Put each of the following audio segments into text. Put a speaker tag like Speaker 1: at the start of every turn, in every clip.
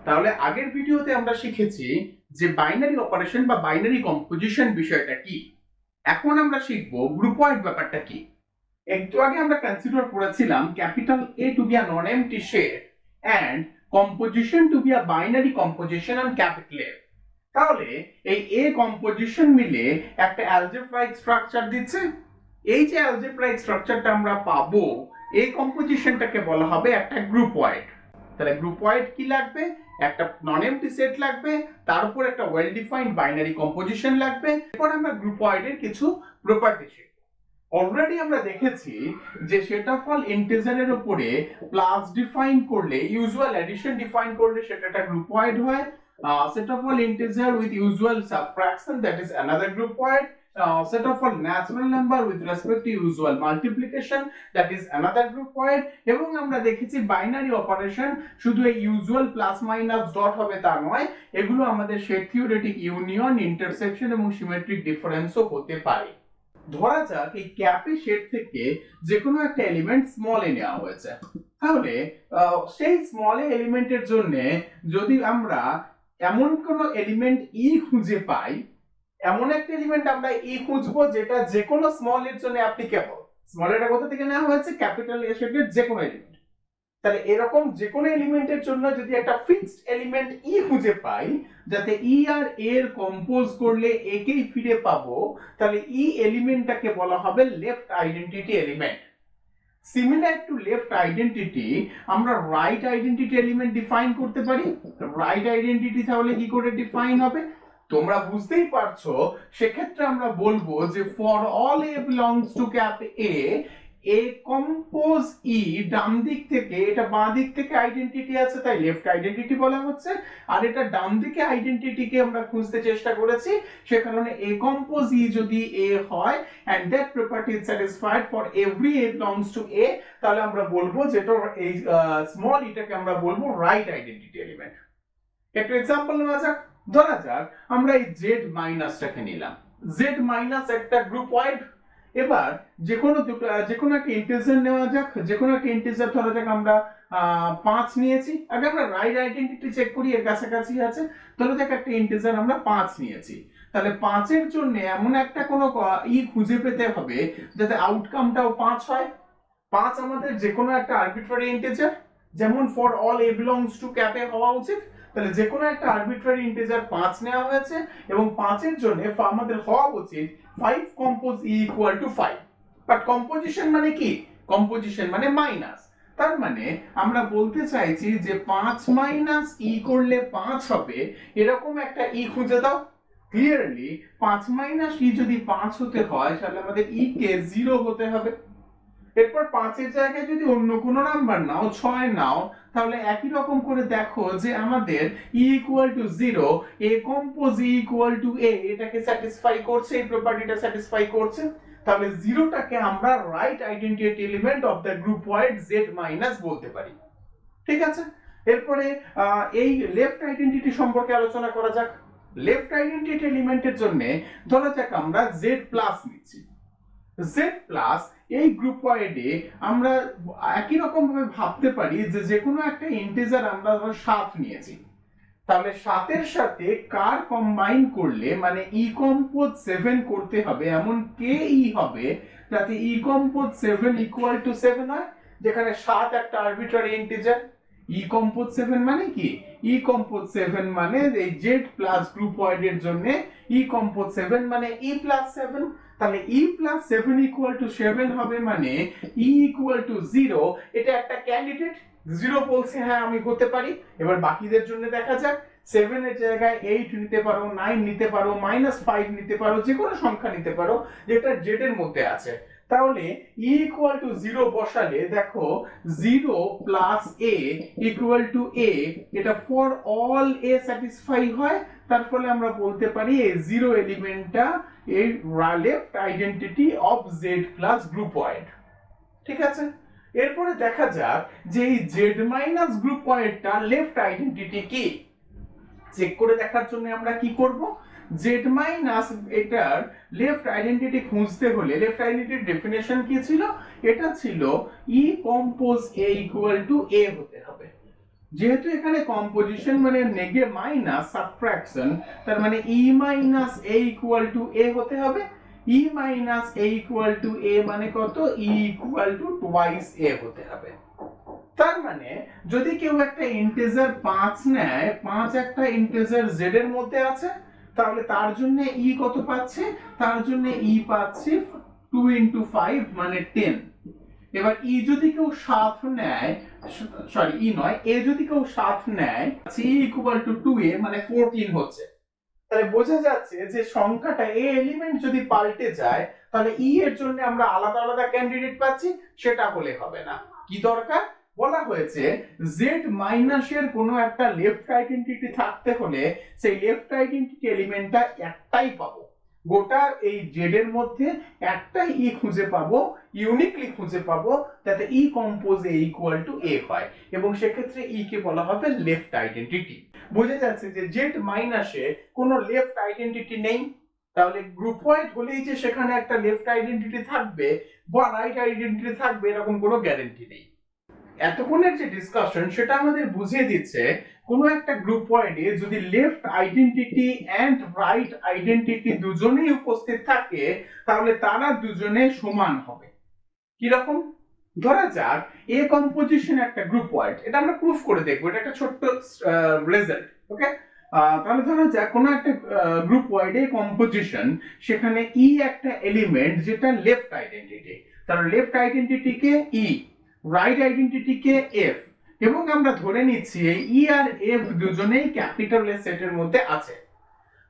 Speaker 1: তাহলে আগের ভিডিওতে আমরা শিখেছি যে বাইনারি অপারেশন বা বাইনারি কম্পোজিশন বিষয়টা কি। এখন আমরা শিখব গ্রুপয়েড ব্যাপারটা কি। একটু আগে আমরা কনসিডার করেছিলাম capital A to be a non empty set and composition to be a binary composition on capital এ। তাহলে এই এ কম্পোজিশন মিলে একটা অ্যালজেব্রাইক স্ট্রাকচার দিচ্ছে। এই যে অ্যালজেব্রাইক স্ট্রাকচারটা আমরা পাবো, এই কম্পোজিশনটাকে বলা হবে একটা গ্রুপয়েড। তাহলে গ্রুপয়েড কি লাগবে? একটা নন এমটি সেট লাগবে, তার উপর একটা ওয়েল ডিফাইন্ড বাইনারি কম্পোজিশন লাগবে। এরপর আমরা গ্রুপয়েডের কিছু প্রপার্টি শিখব। অলরেডি আমরা দেখেছি যে সেট অফ অল ইন্টিজারের উপরে প্লাস ডিফাইন করলে, ইউজুয়াল এডিশন ডিফাইন করলে সেটা একটা গ্রুপয়েড হয়। Set of all integer with usual subtraction, that is another groupoid. Set of all natural number with respect to usual multiplication, that is another groupoid. এবং আমরা দেখেছি binary operation শুধু এই ইউজুয়াল প্লাস মাইনাস ডট হবে তা নয়, এগুলো আমাদের সেট থিওরেটিক ইউনিয়ন, ইন্টারসেকশন এবং সিমেট্রিক ডিফারেন্সও হতে পারে। ধরা যাক এই ক্যাপে সেট থেকে যে কোনো একটা এলিমেন্ট স্মল এ নেওয়া হয়েছে। তাহলে সেই স্মল এ এলিমেন্টের জন্য যদি আমরা এমন কোন এলিমেন্ট ই খুঁজে পাই, এমন একটা এলিমেন্ট আমরা ই খুঁজবো যেটা যে কোনো স্মল এর জন্য অ্যাপ্লিকেবল। স্মল এটা কোথা থেকে নেওয়া হয়েছে? ক্যাপিটাল এ সেটের যে কোনো এলিমেন্ট। তাহলে এরকম যে কোনো এলিমেন্টের জন্য যদি একটা ফিক্সড এলিমেন্ট ই খুঁজে পাই, যাতে ই আর এর কম্পোজ করলে একেই ফিরে পাবো, তাহলে ই এলিমেন্টটাকে বলা হবে left identity element. Similar to left identity আমরা রাইট আইডেন্টিটি এলিমেন্ট ডিফাইন করতে পারি। রাইট আইডেন্টিটি তাহলে কি করে ডিফাইন হবে? তোমরা বুঝতেই পারছো, সেক্ষেত্রে আমরা বলবো যে for all a belongs to cap a, a compose e, ডান দিক থেকে, এটা বাঁ দিক থেকে আইডেন্টিটি আছে তাই লেফট আইডেন্টিটি বলা হচ্ছে, আর এটা ডান দিকে আইডেন্টিটিকে আমরা খুঁজতে চেষ্টা করেছি, সে কারণে এ কম্পোজ ই যদি এ হয় and that property is satisfied for every a belongs to a, তাহলে আমরা বলবো যেটা এই স্মল এটাকে আমরা বলবো রাইট আইডেন্টিটি এলিমেন্ট। একটা एग्जांपल নেওয়া যাক। ধরা যাক আমরা এই z মাইনাসটাকে নিলাম। z মাইনাস একটা গ্রুপয়েড। এবার যে কোনো একটা ইন্টিজার নেওয়া যাক। যে কোনো একটা ইন্টিজার ধরা যাক আমরা 5 নিয়েছি। আগে আমরা রাইট আইডেন্টিটি চেক করি, এর কাছাকাছি আছে। ধরা যাক একটা ইন্টিজার আমরা 5 নিয়েছি। তাহলে 5 এর জন্য এমন একটা কোনো ই খুঁজে পেতে হবে যাতে আউটকামটাও 5 হয়। 5 আমাদের যে কোনো একটা আরবিট্রারি ইন্টিজার, যেমন for all a belongs to cap a হওয়া উচিত। তাহলে যে কোনো একটা আরবিট্রারি ইন্টিজার 5 নেওয়া হয়েছে এবং 5 এর জন্য আমাদের হওয়া উচিত 5 compose e equal two 5। But composition মানে কি? কম্পোজিশন মানে মাইনাস। তার মানে আমরা বলতে চাইছি যে 5 মাইনাস ই করলে 5 হবে, এরকম একটা ই খুঁজে দাও। ক্লিয়ারলি 5 মাইনাস ই যদি 5 হতে হয় তাহলে আমাদের ই কে 0 হতে হবে। এরপর 5 এর জায়গায় যদি অন্য কোনো নাম্বার নাও, 6 নাও, তাহলে একই রকম করে দেখো যে আমাদের e equal to 0, a compose e equal to a, এটাকে স্যাটিসফাই করছে, এই প্রপার্টিটা স্যাটিসফাই করছে। তাহলে 0টাকে আমরা right identity element of the groupoid z minus বলতে পারি। ঠিক আছে? এরপরে এই লেফট আইডেন্টিটি সম্পর্কে আলোচনা করা যাক। লেফট আইডেন্টিটি এলিমেন্টের জন্য ধরা যাক আমরা z প্লাস নিচ্ছি। z প্লাস এই গ্রুপয়েডে আমরা একই রকম ভাবে ভাবতে পারি যে কোনো একটা ইন্টিজার আমরা ধরো 7 নিয়েছি। তাহলে 7 এর সাথে কার কম্বাইন করলে, মানে ই কম্পোজ 7 করতে হবে, এমন কে ই হবে যাতে ই কম্পোজ 7 ইকুয়াল টু 7 হয়, যেখানে 7 একটা আরবিট্রারি ইন্টিজার। ই কম্পোজ 7 মানে কি? ই কম্পোজ 7 মানে এই z প্লাস গ্রুপয়েড এর জন্য ই কম্পোজ 7 মানে ই প্লাস 7। তাহলে ই প্লাস 7 ইকুয়াল টু 7 হবে মানে ই ইকুয়াল টু 0। এটা একটা ক্যান্ডিডেট। 0 বলছে হ্যাঁ আমি হতে পারি। এবার বাকিদের জন্য দেখা যাক। 7 এর জায়গায় 8 নিতে পারো, 9 নিতে পারো, -5 নিতে পারো, যে কোনো সংখ্যা নিতে পারো যেটা z এর মধ্যে আছে। তাহলে ই ইকুয়াল টু 0 বসালে দেখো 0 plus a equal to a, এটা ফর অল a স্যাটিসফাই হয়। তার ফলে আমরা বলতে পারি এই 0 এলিমেন্টটা এই left identity of z plus groupoid. ঠিক আছে? এরপরে দেখা যাক যে এই z মাইনাস গ্রুপয়েডটা লেফট আইডেন্টিটি কি। চেক করে দেখার জন্য আমরা কি করব? z মাইনাস এটার লেফট আইডেন্টিটি খুঁজতে হলে লেফট আইডেন্টিটির ডেফিনেশন কি ছিল? এটা ছিল e compose a equal to a হতে হবে। যেহেতু এখানে কম্পোজিশন মানে নেগে মাইনাস সাবট্রাকশন, তার মানে ই মাইনাস এ ইকুয়াল টু এ হতে হবে। ই মাইনাস এ ইকুয়াল টু এ মানে কত? ই ইকুয়াল টু টুয়াইস এ হতে হবে। তার মানে যদি কেউ একটা ইন্টিজার 5 নেয়, 5 একটা ইন্টিজার z এর মধ্যে আছে, তাহলে তার জন্য ই কত পাচ্ছে? তার জন্য ই পাচ্ছে 2 ইনটু 5 মানে 10। এবার ই যদি কেউ 7 নেয়, সরি ই নয়, এ যদি কেউ 7 নেয়, সি ইকুয়াল টু 2a মানে 14 হচ্ছে। তাহলে বোঝা যাচ্ছে যে সংখ্যাটা এ এলিমেন্ট যদি পাল্টে যায়, তাহলে ই এর জন্য আমরা আলাদা আলাদা ক্যান্ডিডেট পাচ্ছি, সেটা হলে হবে না। কি দরকার? বলা হয়েছে z মাইনাসের কোনো একটা লেফট আইডেন্টিটি থাকতে হলে সেই লেফট আইডেন্টিটি এলিমেন্টটা একটাই পাবো। গোটা এই z এর মধ্যে একটাই ই খুঁজে পাবো, ইউনিকলি খুঁজে পাবো, যাতে e compose a equal to এ হয়, এবং সেক্ষেত্রে ই কে বলা হবে লেফট আইডেন্টিটি। বোঝা যাচ্ছে যে z মাইনাসে কোনো লেফট আইডেন্টিটি নেই, তাহলে গ্রুপওয়েড হলেই যে সেখানে একটা লেফট আইডেন্টিটি থাকবে বা রাইট আইডেন্টিটি থাকবে এরকম কোনো গ্যারান্টি নেই। এতক্ষণের যে ডিসকাশন সেটা আমাদের বুঝিয়ে দিচ্ছে কোনো একটা গ্রুপওয়েডে যদি left identity and right identity দুজনেই উপস্থিত থাকে, তাহলে তারা দুজনে সমান হবে। কি রকম? ধরা যাক এ কম্পোজিশন একটা গ্রুপওয়েড, এটা আমরা প্রুফ করে দেখবো, এটা একটা ছোট্ট রেজাল্ট। ওকে, তাহলে ধরা যাক কোনো একটা গ্রুপওয়েড এ কম্পোজিশন, সেখানে ই একটা এলিমেন্ট যেটা লেফট আইডেন্টিটি, তার লেফট আইডেন্টিটি কে ই, রাইট আইডেন্টিটি কে এফ, এবং আমরা ধরে নিচ্ছি এই ই আর এফ দুজনেই ক্যাপিটাল এ সেটের মধ্যে আছে।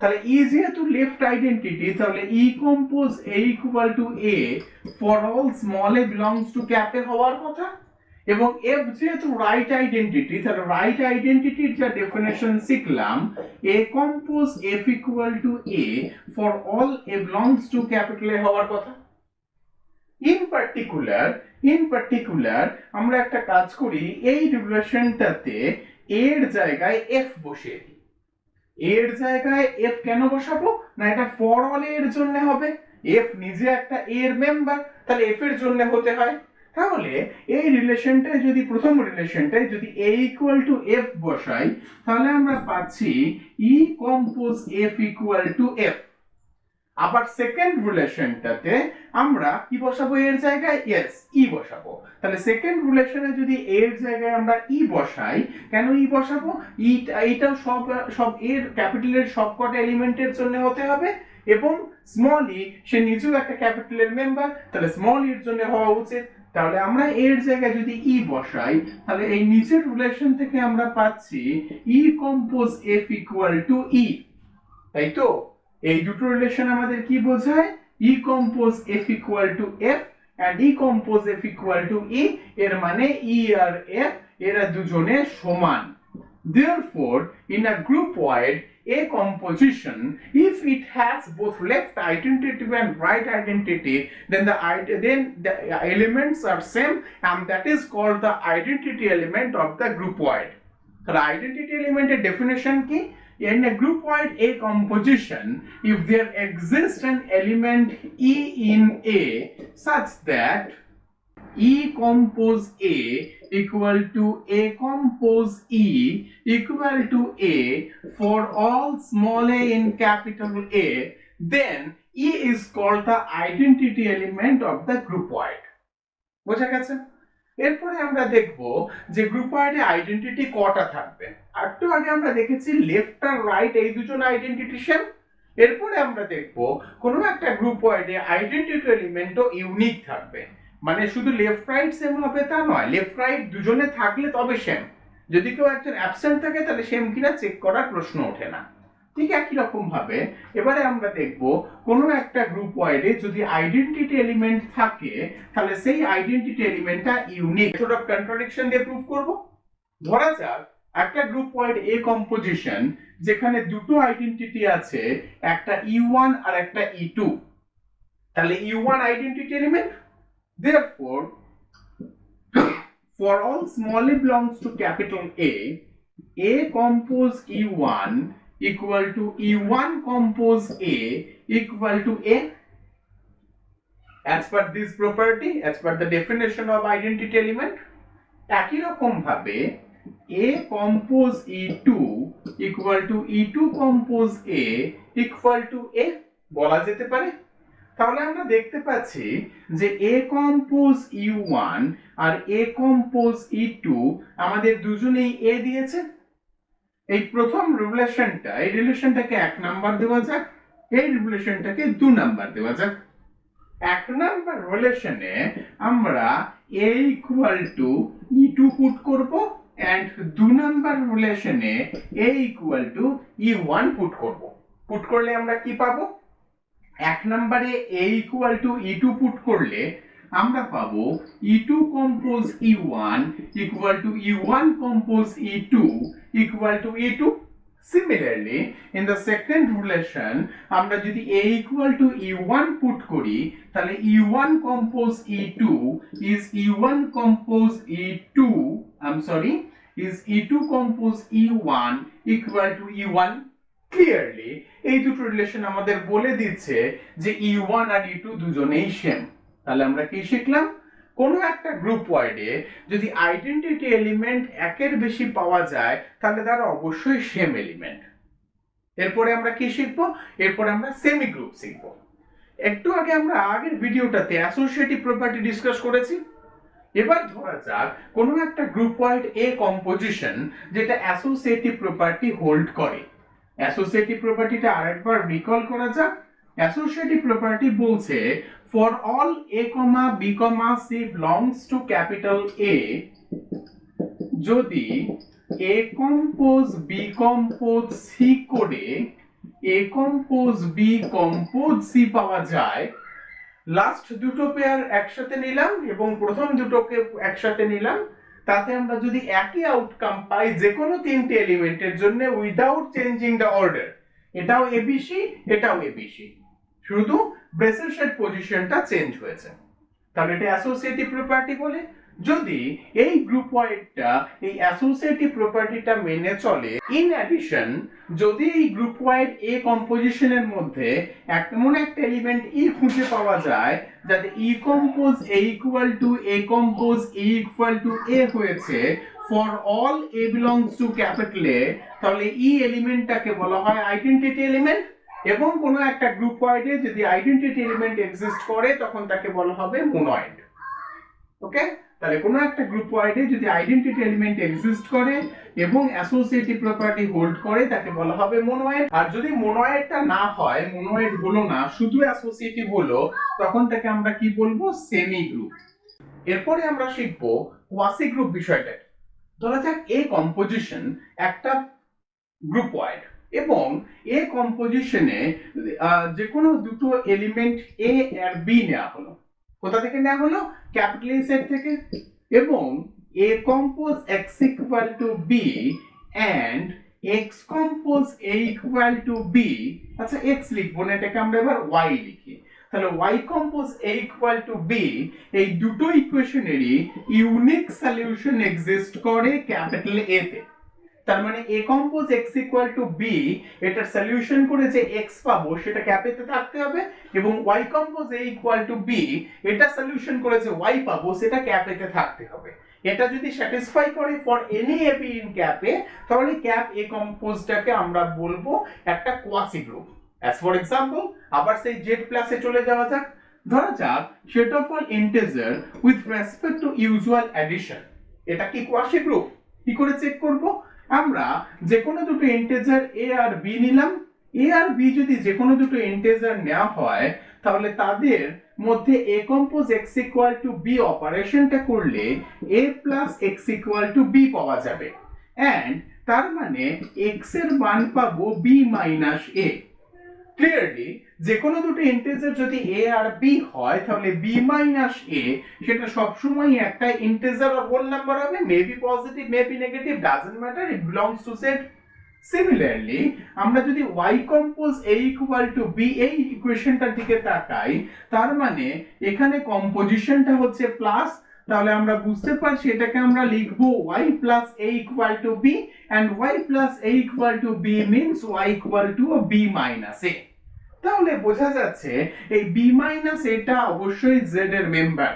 Speaker 1: তাহলে ই যেহেতু লেফট আইডেন্টিটি, তাহলে e compose a equal to a for all small a belongs to ক্যাপে হওয়ার কথা, এবং এফ যেহেতু রাইট আইডেন্টিটি, তাহলে রাইট আইডেন্টিটির যা ডেফিনেশন শিখলাম, a compose f equal to a for all a belongs to capital a হওয়ার কথা। ইন পার্টিকুলার আমরা একটা কাজ করি, এই রিলেশনটাতে এর জায়গায় এফ বসিয়ে দিই। এর জায়গায় এফ কেন বসাবো না? এটা ফর অল এর জন্য হবে, এফ নিজে একটা এর মেম্বার, তাহলে এফ এর জন্য হতে হয়। তাহলে এই রিলেশনটায় যদি প্রথম রিলেশনটায় যদি এ ইকুয়াল টু এফ বসাই, তাহলে আমরা পাচ্ছি e compose f equal to f. আবার সেকেন্ড রিলেশনটাতে আমরা কি বসাবো এর জায়গায়? ইয়েস, ই বসাবো। তাহলে সেকেন্ড রিলেশনে যদি এর জায়গায় আমরা ই বসাই, কেন ই বসাবো? এইটাও সব এর ক্যাপিটালের সবকটা এলিমেন্টের জন্য হতে হবে, এবং স্মল ই সে নিজেও একটা ক্যাপিটালের মেম্বার, তাহলে স্মল এর জন্য হওয়া উচিত। তাহলে আমরা এর জায়গায় যদি ই বসাই, তাহলে এই নিচের রিলেশন থেকে আমরা পাচ্ছি e compose f equal to e. তাই তো এই দুটো রিলেশন আমাদের কি বোঝায়? E compose f equal to f and e compose f equal to e, এর মানে ই আর এফ এরা দুজনে সমান। Therefore, in a groupoid A composition, if it has both left identity and right identity, then the elements are same, and that is called the identity element of the groupoid. The identity element definition ki? In a groupoid A composition, if there exists an element E in A such that E compose A equal to A compose E equal to A for all small a in capital A, then E is called the identity element of the groupoid. বোঝা গেছে? এরপরে আমরা দেখব যে গ্রুপওয়েডে identity কটা থাকবে। একটু আগে আমরা দেখেছি লেফট আর রাইট এই দুজন আইডেন্টিটি সেম। এরপরে আমরা দেখব কোনো একটা গ্রুপওয়েডে আইডেন্টিটি এলিমেন্টও ইউনিক থাকবে, মানে শুধু লেফট রাইট সেম হবে তা নয়, লেফট রাইট দুজনে থাকলে তবে সেম। যদি কেউ একজন অ্যাবসেন্ট থাকে তাহলে সেম কিনা চেক করার প্রশ্ন ওঠে না। ঠিক একই রকম ভাবে এবারে আমরা দেখব কোনো একটা গ্রুপওয়েডে যদি আইডেন্টিটি এলিমেন্ট থাকে, তাহলে সেই আইডেন্টিটি এলিমেন্টটা ইউনিক। মেথড অফ কন্ট্রাডিকশন দিয়ে প্রুফ করব। ধরা যাক একটা গ্রুপওয়েড এ কম্পোজিশন যেখানে দুটো আইডেন্টিটি আছে, একটা ই1 আর একটা ই2, তাহলে E1 identity element. Therefore, for all small a belongs to capital A compose E1 equal to E1 compose A equal to A. As per this property, as per the definition of identity element, একই রকম ভাবে A compose E2 equal to E2 compose A equal to A বলা যেতে পারে। তাহলে আমরা দেখতে পাচ্ছি যে A compose E1 R A compose E2 আমাদের দুজনেই A দিয়েছে। এই প্রথম রিলেশনটা, এই রিলেশনটাকে 1 নাম্বার দেওয়া যাক, এই রিলেশনটাকে 2 নাম্বার দেওয়া যাক। 1 নাম্বার রিলেশনে আমরা A equal to E2 put করব and 2 নাম্বার রিলেশনে A equal to E1 put করব। পুট করলে আমরা কি পাবো? 1 নম্বরে A equal to E2 put করলে আমরা পাবো E2 compose E1 equal to E1 compose E2 equal to E2. Similarly, in the second relation, আমরা যদি A equal to E1 put করি তাহলে E1 compose E2 is E1 compose E2, is E2 compose E1 equal to E1. Clearly এই দুটো relation আমাদের বলে দিচ্ছে যে E1 আর E2 দুজনেই সেম। তাহলে আমরা কি শিখলাম? কোনো একটা গ্রুপ ওয়াইডে যদি আইডেন্টিটি এলিমেন্ট একের বেশি পাওয়া যায় তাহলে তারা অবশ্যই সেম এলিমেন্ট। এরপরে আমরা কি শিখবো? এরপরে আমরা সেমি গ্রুপ শিখবো। একটু আগে আমরা আগের ভিডিওটাতে অ্যাসোসিয়েটিভ প্রপার্টি ডিসকাস করেছি। এবার ধরা যাক কোনো একটা গ্রুপ ওয়াইড এ কম্পোজিশন যেটা অ্যাসোসিয়েটিভ প্রপার্টি হোল্ড করে। অ্যাসোসিয়েটিভ প্রপার্টিটা আরেকবার রিকল করা যাক। অ্যাসোসিয়েটিভ প্রপার্টি বলছে for all a, b, c belongs to capital A, যদি A compose B compose C করে A compose B compose C পাওয়া যায়, লাস্ট দুটো পেয়ার একসাথে নিলাম এবং প্রথম দুটোকে একসাথে নিলাম, তাতে আমরা যদি একই আউটকাম পাই যে কোনো তিনটে এলিমেন্টের জন্য উইদাউট চেঞ্জিং দ্য অর্ডার, এটাও এবিসি এটাও এবিসি, শুধু বেসের পজিশনটা চেঞ্জ হয়েছে, তাহলে এটা অ্যাসোসিয়েটিভ প্রপার্টি বলে। যদি এই গ্রুপ ওয়াইডটা এই অ্যাসোসিয়েটিভ প্রপার্টিটা মেনে চলে, ইন অ্যাডিশন যদি এই গ্রুপ ওয়াইড এ কম্পোজিশনের মধ্যে এমন একটা এলিমেন্ট ই খুঁজে পাওয়া যায় যাতে e compose a equal to a compose e equal to a হয়েছে for all a belongs to capital এ, তাহলে ই এলিমেন্টটাকে বলা হয় আইডেন্টিটি এলিমেন্ট। এবং কোনো একটা গ্রুপ ওয়াইডে যদি আইডেন্টিটি এলিমেন্ট এক্সিস্ট করে তখন তাকে বলা হবে মোনয়েড। ওকে, তাহলে কোনো একটা গ্রুপ ওয়াইডে যদি আইডেন্টিটি এলিমেন্ট এক্সিস্ট করে এবং অ্যাসোসিয়েটিভ প্রপার্টি হোল্ড করে তাকে বলা হবে মোনয়েড। আর যদি মোনয়েডটা না হয়, মোনয়েড হলো না, শুধু অ্যাসোসিয়েটিভ হলো, তখন তাকে আমরা কি বলবো? Semi group. এরপরে আমরা শিখবো কোয়াসিগ্রুপ বিষয়টা। ধরা যাক এ কম্পোজিশন একটা গ্রুপ ওয়াইড এবং এ কম্পোজিশনে যে কোনো দুটো এলিমেন্ট এ আর বি নেওয়া হলো। কোথা থেকে নেওয়া হলো? ক্যাপিটাল এ সেট থেকে। এবং a compose x equal to b and x compose a equal to b. আচ্ছা, এক্স লিখবো না, এটাকে আমরা এবার ওয়াই লিখি। তাহলে y compose a equal to b, এই দুটো ইকুয়েশনেরই ইউনিক সলিউশন এক্সিস্ট করে ক্যাপিটাল এ তে। তার মানে a compose x equal to b, এটার সলিউশন করে যে x পাবো সেটা ক্যাপেতে থাকতে হবে, এবং y compose a equal to b, এটা সলিউশন করে যে y পাবো সেটা ক্যাপেতে থাকতে হবে। এটা যদি স্যাটিসফাই করে for any a b in ক্যাপে, তাহলে ক্যাপ a কম্পোজটাকে আমরা বলবো একটা quasi group. As for example, আবার সেই z প্লাসে চলে যাওয়া যাক। ধরা যাক set of all integer with respect to usual addition, এটা কি কোয়াসি গ্রুপ? কি করে চেক করব? আমরা যে কোনো দুটো ইন্টিজার a আর b নিলাম। a আর b যদি যে কোনো দুটো ইন্টিজার নেওয়া হয় তাহলে তাদের মধ্যে a compose x equal to b অপারেশনটা করলে a plus x equal to b পাওয়া যাবে, এন্ড তার মানে x এর মান পাবো b মাইনাস a। ক্লিয়ারলি যে কোনো দুটো ইন্টিজার যদি a আর b হয় তাহলে b মাইনাস a সেটা সবসময় একটা ইন্টিজার অর হোল নাম্বার হবে, maybe positive maybe negative, doesn't matter, it belongs to set. Similarly আমরা যদি y compose a equal to b এই ইকুয়েশনটার দিকে তাকাই, তার মানে এখানে কম্পোজিশনটা হচ্ছে প্লাস, তাহলে আমরা বুঝতে পারছি এটাকে আমরা লিখবো y plus a equal to b, and y plus a equal to b means y equal to b minus a। তাহলে বোঝা যাচ্ছে এই b মাইনাস এটা অবশ্যই z এর মেম্বার।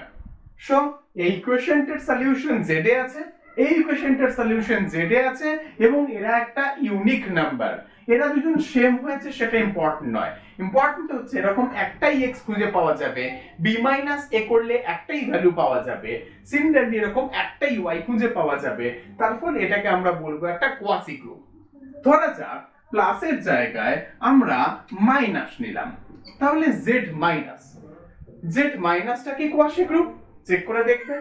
Speaker 1: সো এই ইকুয়েশনটার সলিউশন z এ আছে, এই ইকুয়েশনটার সলিউশন z এ আছে এবং এরা একটা ইউনিক নাম্বার। এরা দুজন সেম হয়েছে সেটা ইম্পর্টেন্ট নয়, ইম্পর্টেন্ট হচ্ছে এরকম একটাই x খুঁজে পাওয়া যাবে, b a করলে একটাই ভ্যালু পাওয়া যাবে, সিমিলারলি এরকম একটাই y খুঁজে পাওয়া যাবে, তার ফলে এটাকে আমরা বলবো একটা কোয়াসি গ্রুপ। ধরা যাক প্লাসের জায়গায় আমরা মাইনাস নিলাম, তাহলে z মাইনাসটা কি কোয়াসি গ্রুপ? চেক করে দেখবে।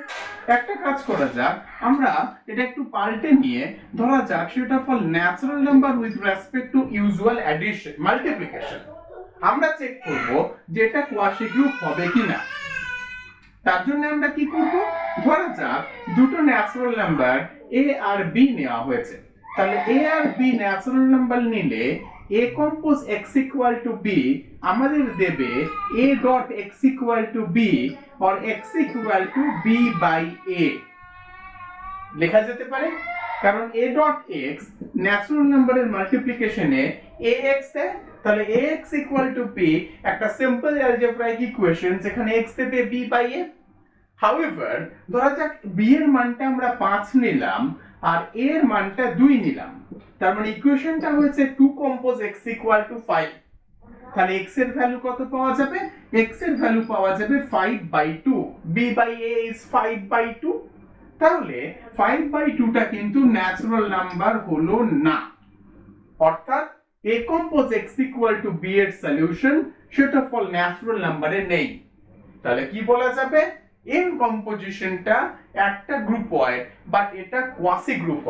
Speaker 1: একটা কাজ করা যাক, আমরা এটা একটু পাল্টে নিয়ে ধরা যাক সেটা ফল natural number with respect to usual addition multiplication. আমরা চেক করব যে এটা কোয়াসি গ্রুপ হবে কিনা। তার জন্য আমরা কি করব, ধরা যাক দুটো ন্যাচারাল নাম্বার a আর b নেওয়া হয়েছে, তাহলে a আর b ন্যাচারাল নাম্বার নিলে a compose x equal to b আমাদের দেবে a dot x equal to b or x equal to b by a লেখা যেতে পারে, কারণ a ডট x ন্যাচারাল নাম্বারের মাল্টিপ্লিকেশনে ax দেয়, তাহলে ax ইকুয়াল টু b একটা সিম্পল অ্যালজেব্রাইক ইকুয়েশন যেখানে x দেবে b বাই a। হাউএভার ধরা যাক b এর মানটা আমরা 5 নিলাম আর a এর মানটা 2 নিলাম, তার মানে ইকুয়েশনটা হয়েছে 2 কম্পোজ x ইকুয়াল টু 5। তাহলে x এর ভ্যালু কত পাওয়া যাবে? x এর ভ্যালু পাওয়া যাবে 5/2, b বাই a is 5/2। তাহলে 5/2 টা কিন্তু ন্যাচারাল নাম্বার হলো না, অর্থাৎ a compose x equal to b এর সলিউশন সেটা ফল ন্যাচারাল নাম্বারে নেই। তাহলে কি বলা যাবে, n কম্পোজিশনটা একটা গ্রুপয়েড বাট এটা কোয়াসি গ্রুপ।